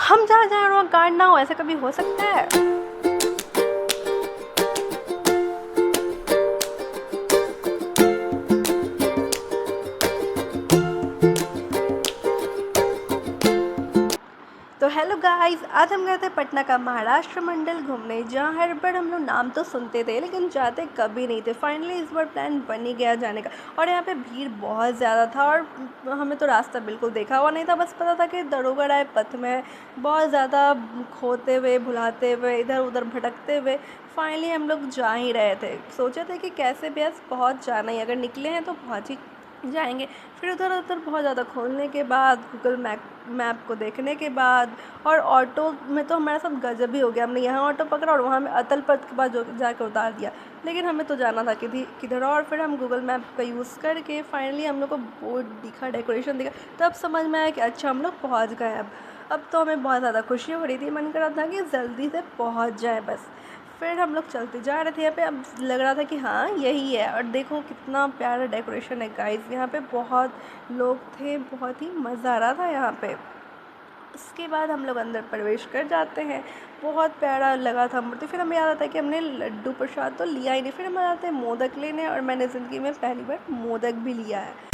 हम जहाँ जा रहे हो कांड ना हो, ऐसा कभी हो सकता है? तो हेलो गाइस, आज हम गए थे पटना का महाराष्ट्र मंडल घूमने, जहाँ हर बार हम लोग नाम तो सुनते थे लेकिन जाते कभी नहीं थे। फाइनली इस बार प्लान बन ही गया जाने का। और यहाँ पे भीड़ बहुत ज़्यादा था और हमें तो रास्ता बिल्कुल देखा हुआ नहीं था, बस पता था कि दरोगा राय पथ में बहुत ज़्यादा खोते हुए, भुलाते हुए, इधर उधर भटकते हुए फाइनली हम लोग जा ही रहे थे। सोचे थे कि कैसे भी आज पहुँच जाना ही, अगर निकले हैं तो पहुँच ही जाएंगे। फिर उधर उधर बहुत ज़्यादा खोलने के बाद, गूगल मैप को देखने के बाद, और ऑटो में तो हमारे साथ गजब ही हो गया। हमने यहाँ ऑटो पकड़ा और वहाँ में अतल पथ के पास जो जाकर उतार दिया, लेकिन हमें तो जाना था किधर। और फिर हम गूगल मैप का यूज़ करके फाइनली हम लोग को बोर्ड दिखा, डेकोरेशन दिखा, तब समझ में आया कि अच्छा हम लोग पहुँच गए। अब तो हमें बहुत ज़्यादा खुशी हो रही थी, मन कर रहा था कि जल्दी से पहुँच जाए बस। फिर हम लोग चलते जा रहे थे यहाँ पे, अब लग रहा था कि हाँ यही है। और देखो कितना प्यारा डेकोरेशन है गाइस, यहाँ पे बहुत लोग थे, बहुत ही मज़ा आ रहा था यहाँ पे। उसके बाद हम लोग अंदर प्रवेश कर जाते हैं। बहुत प्यारा लगा था मूर्ति। फिर हमें याद आता है कि हमने लड्डू प्रसाद तो लिया ही नहीं, फिर हमें आते हैं मोदक लेने, और मैंने ज़िंदगी में पहली बार मोदक भी लिया है।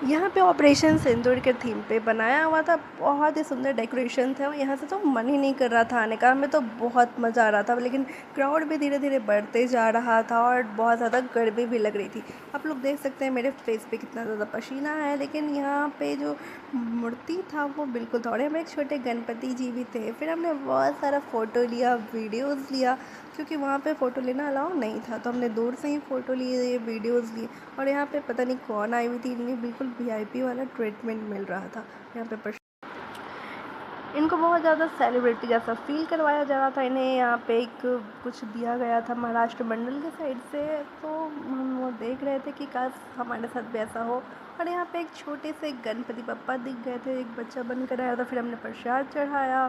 यहाँ पे ऑपरेशन सिंदूर के थीम पे बनाया हुआ था, बहुत ही सुंदर डेकोरेशन था। यहाँ से तो मन ही नहीं कर रहा था आने का, हमें तो बहुत मज़ा आ रहा था, लेकिन क्राउड भी धीरे धीरे बढ़ते जा रहा था और बहुत ज़्यादा गर्मी भी लग रही थी। आप लोग देख सकते हैं मेरे फेस पे कितना ज़्यादा पसीना है, लेकिन यहाँ पे जो मूर्ति था वो बिल्कुल था। और हमें एक छोटे गणपति जी भी थे। फिर हमने बहुत सारा फ़ोटो लिया, वीडियोज़ लिया, क्योंकि वहाँ पे फ़ोटो लेना अलाउ नहीं था, तो हमने दूर से ही फ़ोटो लिए, वीडियोज़ लिए। और यहाँ पे पता नहीं कौन आई हुई थी, इन्हें बिल्कुल वीआईपी वाला ट्रीटमेंट मिल रहा था यहाँ पे। इनको बहुत ज़्यादा सेलिब्रिटी जैसा फ़ील करवाया जा रहा था। इन्हें यहाँ पे एक कुछ दिया गया था महाराष्ट्र मंडल के साइड से, तो हम वो देख रहे थे कि काश हमारे साथ भी ऐसा हो। और यहाँ पे एक छोटे से गणपति बप्पा दिख गए थे, एक बच्चा बनकर आया था। फिर हमने प्रसाद चढ़ाया,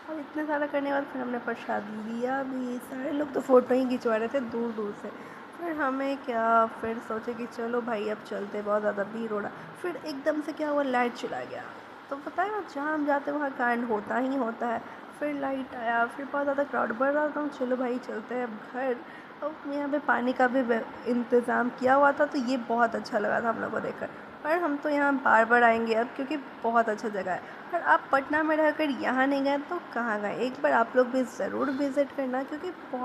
और इतना सारा करने के बाद फिर हमने प्रसाद लिया भी। सारे लोग तो फ़ोटो ही खिंचवा रहे थे दूर दूर से। फिर हमें क्या, फिर सोचे कि चलो भाई अब चलते, बहुत ज़्यादा भीड़ हो रहा। फिर एकदम से क्या हुआ, लाइट चला गया। तो पता है जहाँ हम जाते वहाँ कांड होता ही होता है। फिर लाइट आया, फिर बहुत ज़्यादा क्राउड बढ़ रहा था। चलो भाई चलते हैं अब घर। अब यहाँ पे पानी का भी इंतज़ाम किया हुआ था, तो ये बहुत अच्छा लगा था हम लोग को देखकर। और हम तो यहाँ बार बार आएंगे अब, क्योंकि बहुत अच्छा जगह है। और आप पटना में रहकर यहाँ नहीं गए तो कहाँ गए? एक बार आप लोग भी ज़रूर विज़िट करना, क्योंकि बहुत